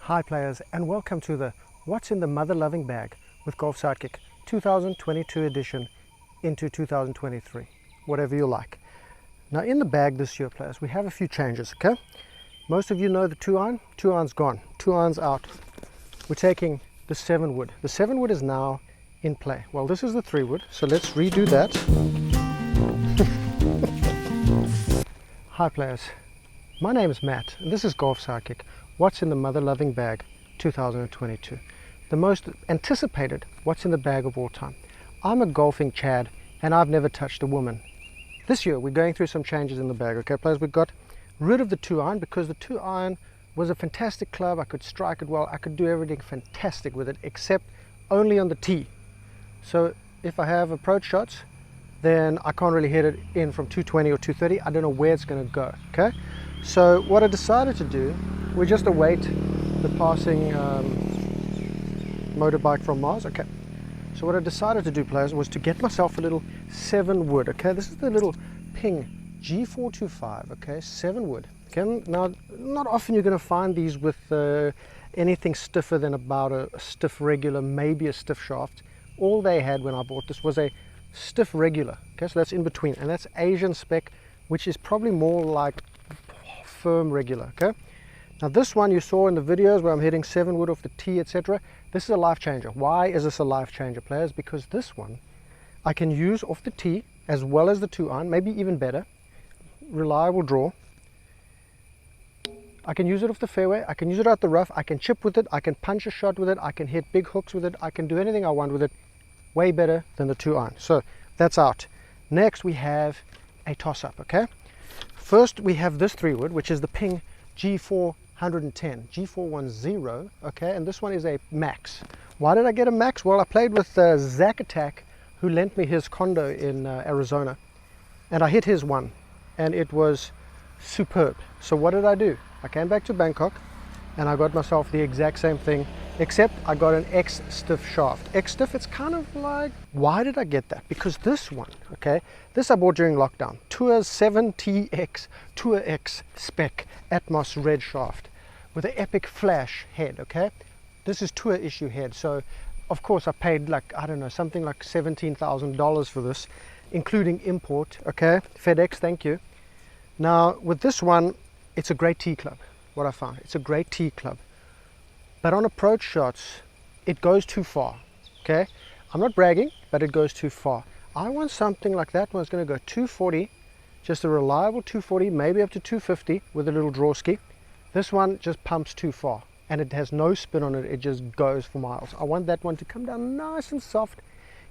Hi players, and welcome to the What's in the Mother Loving Bag with Golf Sidekick 2022 edition into 2023, whatever you like. Now in the bag this year players, we have a few changes, okay? Most of you know the 2-iron. 2-iron's gone, 2-iron's out. We're taking the 7-wood. The 7-wood is now in play. Well, this is the 3-wood, so let's redo that. Hi players, my name is Matt and this is Golf Sidekick. What's in the Mother Loving Bag 2022? The most anticipated What's in the Bag of all time. I'm a golfing Chad and I've never touched a woman. This year we're going through some changes in the bag, okay players? We got rid of the 2-iron because the 2-iron was a fantastic club. I could strike it well, I could do everything fantastic with it except only on the tee. So if I have approach shots, then I can't really hit it in from 220 or 230. I don't know where it's going to go, okay? So what I decided to do, we just await the passing motorbike from Mars, okay? So what I decided to do, players, was to get myself a little 7-wood, okay? This is the little Ping G425, okay? 7-wood, okay? Now, not often you're going to find these with anything stiffer than about a stiff regular, maybe a stiff shaft. All they had when I bought this was a stiff regular, okay? So that's in between, and that's Asian spec, which is probably more like firm regular, okay? Now this one you saw in the videos where I'm hitting 7-wood off the tee, etc. This is a life changer. Why is this a life changer, players? Because this one I can use off the tee as well as the 2-iron, maybe even better. Reliable draw. I can use it off the fairway, I can use it out the rough, I can chip with it, I can punch a shot with it, I can hit big hooks with it, I can do anything I want with it. Way better than the 2-iron. So that's out. Next we have a toss-up, okay? First we have this 3-wood, which is the Ping G410, G410, okay? And this one is a max. Why did I get a max? Well, I played with Zach Attack, who lent me his condo in Arizona, and I hit his one, and it was superb. So what did I do? I came back to Bangkok, and I got myself the exact same thing, except I got an X-stiff shaft. X-stiff, it's kind of like, why did I get that? Because this one, okay, this I bought during lockdown. Tour 7TX, Tour X spec Atmos red shaft with an epic flash head, okay? This is tour issue head, so of course I paid like, I don't know, something like $17,000 for this, including import, okay? FedEx, thank you. Now with this one, it's a great tee club. What I found, it's a great tee club, but on approach shots it goes too far, okay? I'm not bragging, but it goes too far. I want something like that one. It's going to go 240, just a reliable 240, maybe up to 250 with a little draw ski. This one just pumps too far and it has no spin on it, it just goes for miles. I want that one to come down nice and soft,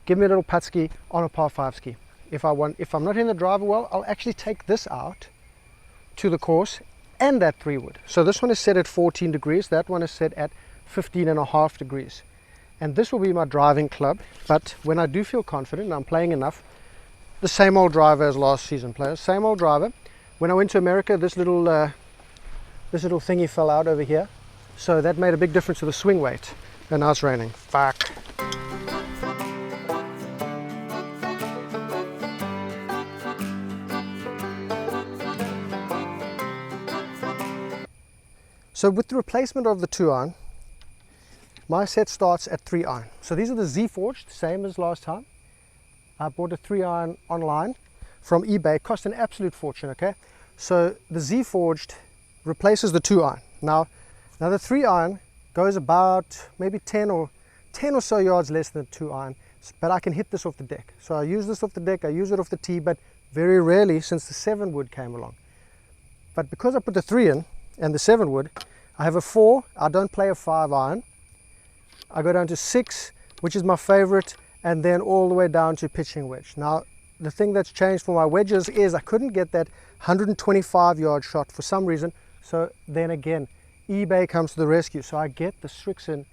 give me a little putt ski on a par 5 ski. If I'm not in the driver well, I'll actually take this out to the course and that 3-wood. So this one is set at 14 degrees, that one is set at 15.5 degrees. And this will be my driving club, but when I do feel confident and I'm playing enough, the same old driver as last season, players, same old driver. When I went to America, this little thingy fell out over here, so that made a big difference to the swing weight. And now it's raining. Fuck. So with the replacement of the 2-iron, my set starts at 3-iron. So these are the Z Forged, same as last time. I bought a 3-iron online from eBay. It cost an absolute fortune, okay? So the Z Forged replaces the 2-iron. Now the 3-iron goes about maybe 10 or so yards less than the 2-iron, but I can hit this off the deck. So I use this off the deck, I use it off the tee, but very rarely since the 7-wood came along. But because I put the 3 in and the 7-wood, I have a 4, I don't play a 5-iron. I go down to 6, which is my favorite, and then all the way down to pitching wedge. Now, the thing that's changed for my wedges is I couldn't get that 125-yard shot for some reason. So then again, eBay comes to the rescue. So I get the Strixon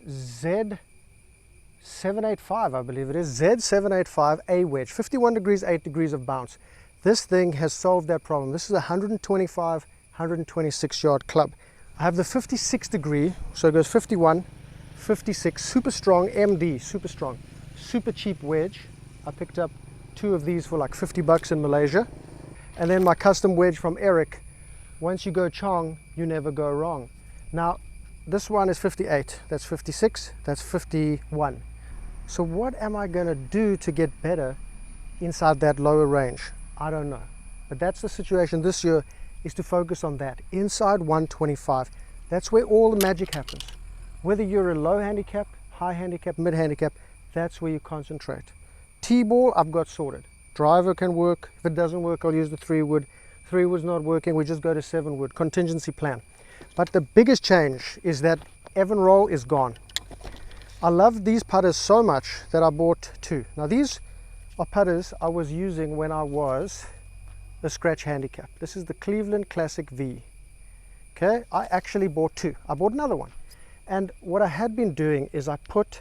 Z785, I believe it is, Z785 A wedge, 51 degrees, 8 degrees of bounce. This thing has solved that problem. This is a 125, 126-yard club. I have the 56 degree, so it goes 51, 56, super strong MD, super strong, super cheap wedge. I picked up 2 of these for like 50 bucks in Malaysia. And then my custom wedge from Eric. Once you go Chong, you never go wrong. Now, this one is 58, that's 56, that's 51. So what am I going to do to get better inside that lower range? I don't know. But that's the situation this year, is to focus on that. Inside 125, that's where all the magic happens. Whether you're a low handicap, high handicap, mid handicap, that's where you concentrate. T-ball, I've got sorted. Driver can work. If it doesn't work, I'll use the 3-wood. 3-wood's not working, we just go to 7-wood. Contingency plan. But the biggest change is that Evan roll is gone. I love these putters so much that I bought 2. Now these are putters I was using when I was a scratch handicap. This is the Cleveland Classic V. Okay, I actually bought 2. I bought another one. And what I had been doing is I put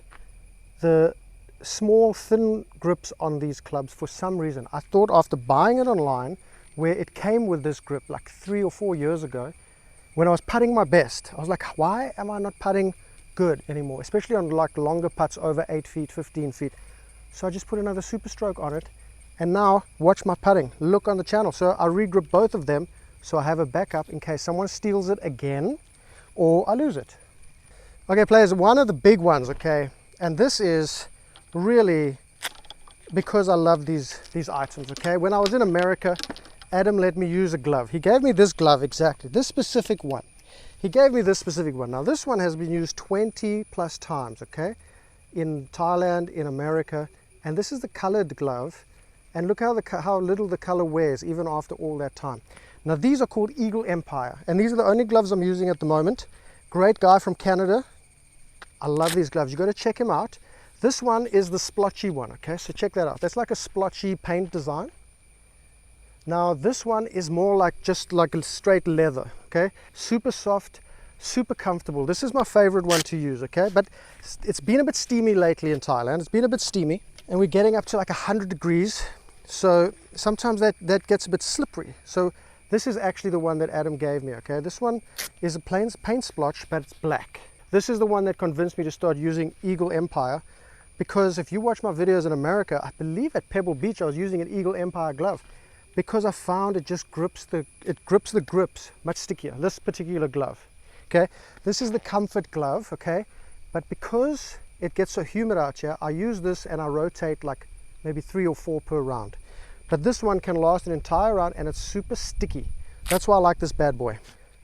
the small thin grips on these clubs for some reason. I thought after buying it online, where it came with this grip like 3 or 4 years ago, when I was putting my best, I was like, why am I not putting good anymore, especially on like longer putts over 8 feet, 15 feet. So I just put another super stroke on it, and now watch my putting. Look on the channel. So I regrip both of them so I have a backup in case someone steals it again or I lose it. Okay players, one of the big ones, okay, and this is really because I love these items, okay. When I was in America, Adam let me use a glove. He gave me this glove exactly, this specific one. He gave me this specific one. Now this one has been used 20 plus times, okay, in Thailand, in America, and this is the colored glove, and look how little the color wears even after all that time. Now these are called Eagle Empire, and these are the only gloves I'm using at the moment. Great guy from Canada. I love these gloves. You got to check him out. This one is the splotchy one, okay, so check that out. That's like a splotchy paint design. Now this one is more like just like a straight leather, okay, super soft, super comfortable. This is my favorite one to use, okay, but it's been a bit steamy lately in Thailand. It's been a bit steamy, and we're getting up to like 100 degrees, so sometimes that gets a bit slippery. So this is actually the one that Adam gave me, okay. This one is a plain paint splotch, but it's black. This is the one that convinced me to start using Eagle Empire, because if you watch my videos in America, I believe at Pebble Beach I was using an Eagle Empire glove, because I found it just grips the grips much stickier. This particular glove, okay, this is the comfort glove, okay, but because it gets so humid out here, I use this and I rotate like maybe 3 or 4 per round. But this one can last an entire round, and it's super sticky. That's why I like this bad boy.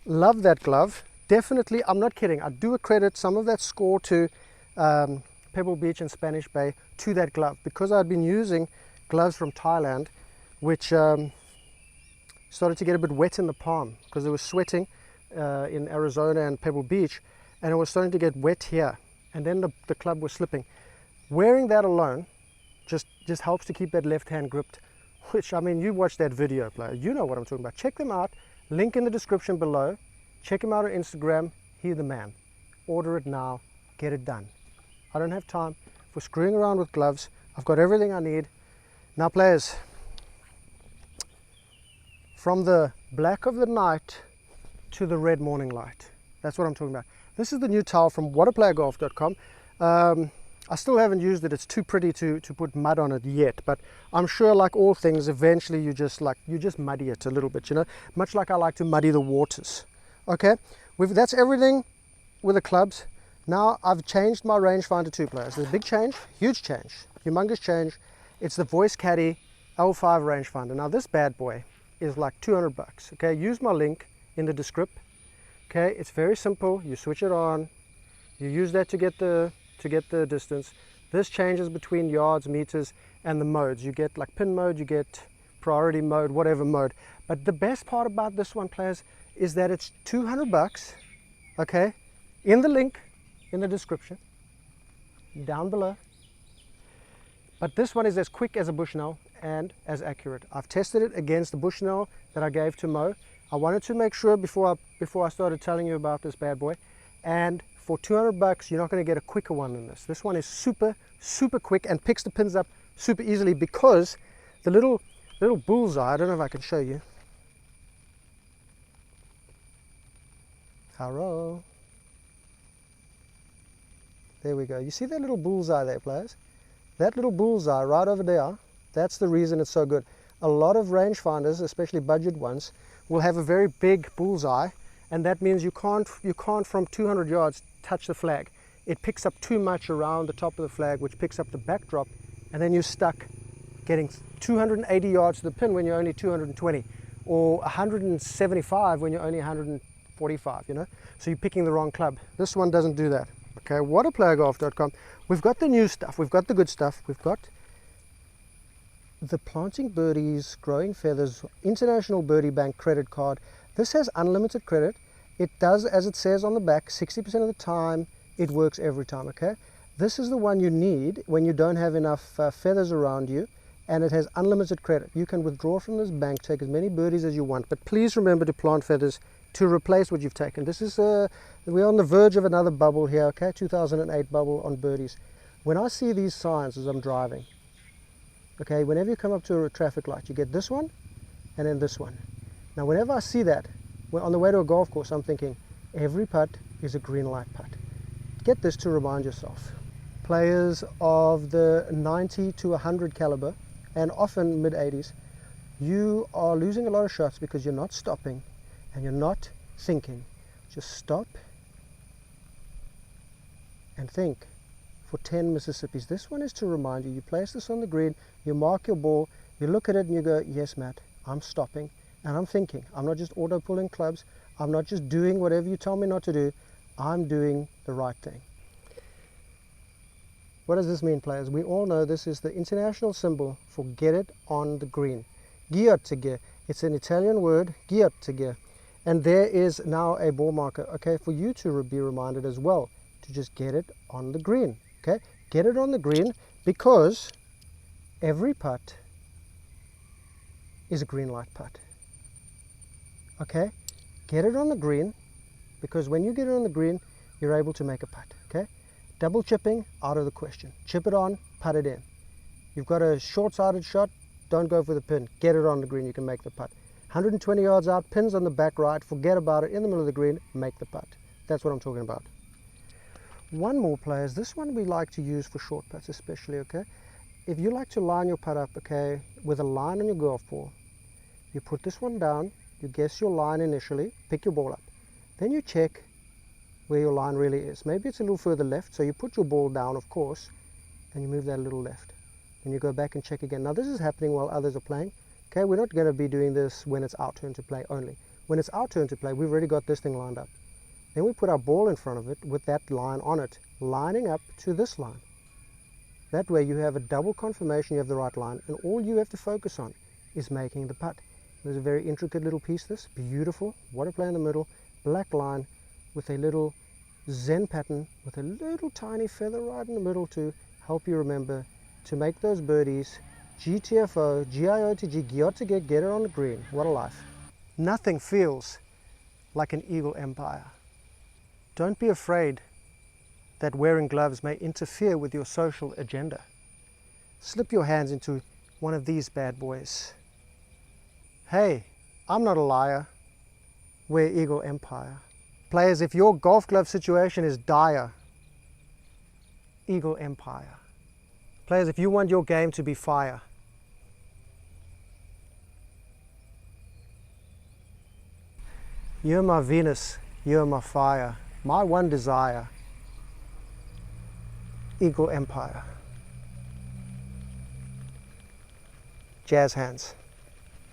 Love that glove. Definitely, I'm not kidding, I do accredit some of that score to Pebble Beach and Spanish Bay to that glove, because I'd been using gloves from Thailand which started to get a bit wet in the palm because it was sweating in Arizona and Pebble Beach, and it was starting to get wet here, and then the club was slipping. Wearing that alone just helps to keep that left hand gripped, which, I mean, you watch that video, player, you know what I'm talking about. Check them out, link in the description below. Check him out on Instagram. He's the man. Order it now, get it done. I don't have time for screwing around with gloves. I've got everything I need. Now players, from the black of the night to the red morning light, that's what I'm talking about. This is the new towel from waterplayagolf.com. I still haven't used it. It's too pretty to put mud on it yet, but I'm sure, like all things, eventually you just muddy it a little bit, you know, much like I like to muddy the waters. Okay, that's everything with the clubs. Now I've changed my rangefinder too, players. There's a big change, huge change, humongous change. It's the Voice Caddy L5 rangefinder. Now this bad boy is like 200 bucks. Okay, use my link in the description. Okay, it's very simple. You switch it on, you use that to get the distance. This changes between yards, meters, and the modes. You get like pin mode, you get priority mode, whatever mode. But the best part about this one, players, is that it's 200 bucks, okay, in the link in the description down below. But this one is as quick as a Bushnell and as accurate. I've tested it against the Bushnell that I gave to Mo. I wanted to make sure before I started telling you about this bad boy, and for 200 bucks you're not going to get a quicker one than this. This one is super quick and picks the pins up super easily, because the little bullseye, I don't know if I can show you. Hello. There we go. You see that little bullseye there, players? That little bullseye right over there, that's the reason it's so good. A lot of rangefinders, especially budget ones, will have a very big bullseye, and that means you can't from 200 yards touch the flag. It picks up too much around the top of the flag, which picks up the backdrop, and then you're stuck getting 280 yards to the pin when you're only 220, or 175 when you're only 145, you know? So you're picking the wrong club. This one doesn't do that. Okay, WhatAPlayerGolf.com. We've got the new stuff, we've got the good stuff, we've got the Planting Birdies, Growing Feathers, International Birdie Bank credit card. This has unlimited credit. It does, as it says on the back, 60% of the time, it works every time, okay? This is the one you need when you don't have enough feathers around you, and it has unlimited credit. You can withdraw from this bank, take as many birdies as you want, but please remember to plant feathers to replace what you've taken. This is, we're on the verge of another bubble here, okay? 2008 bubble on birdies. When I see these signs as I'm driving, okay, whenever you come up to a traffic light, you get this one and then this one. Now, whenever I see that, on the way to a golf course, I'm thinking, every putt is a green light putt. Get this to remind yourself. Players of the 90 to 100 caliber, and often mid-80s, you are losing a lot of shots because you're not stopping and you're not thinking. Just stop and think for 10 Mississippis. This one is to remind you. You place this on the green, you mark your ball, you look at it and you go, yes, Matt, I'm stopping and I'm thinking. I'm not just auto pulling clubs. I'm not just doing whatever you tell me not to do. I'm doing the right thing. What does this mean, players? We all know this is the international symbol for get it on the green. Ghiotteghe. It's an Italian word, ghiotteghe. And there is now a ball marker, okay, for you to be reminded as well to just get it on the green, okay? Get it on the green because every putt is a green light putt, okay? Get it on the green because when you get it on the green, you're able to make a putt, okay? Double chipping, out of the question. Chip it on, putt it in. You've got a short-sided shot, don't go for the pin. Get it on the green, you can make the putt. 120 yards out, pins on the back right, forget about it, in the middle of the green, make the putt. That's what I'm talking about. One more, players, this one we like to use for short putts especially, okay? If you like to line your putt up, okay, with a line on your golf ball, you put this one down, you guess your line initially, pick your ball up. Then you check where your line really is. Maybe it's a little further left, so you put your ball down, of course, and you move that a little left. And you go back and check again. Now this is happening while others are playing. Okay, we're not going to be doing this when it's our turn to play only. When it's our turn to play, we've already got this thing lined up. Then we put our ball in front of it with that line on it, lining up to this line. That way you have a double confirmation you have the right line, and all you have to focus on is making the putt. There's a very intricate little piece, this, beautiful, what a play in the middle, black line with a little Zen pattern, with a little tiny feather right in the middle to help you remember to make those birdies. GTFO, GIOTG, Ghiotteghe, get it on the green. What a life. Nothing feels like an eagle empire. Don't be afraid that wearing gloves may interfere with your social agenda. Slip your hands into one of these bad boys. Hey, I'm not a liar. Wear Eagle Empire. Players, if your golf glove situation is dire, Eagle Empire. Players, if you want your game to be fire, you're my Venus, you're my fire, my one desire, Eagle Empire. Jazz hands.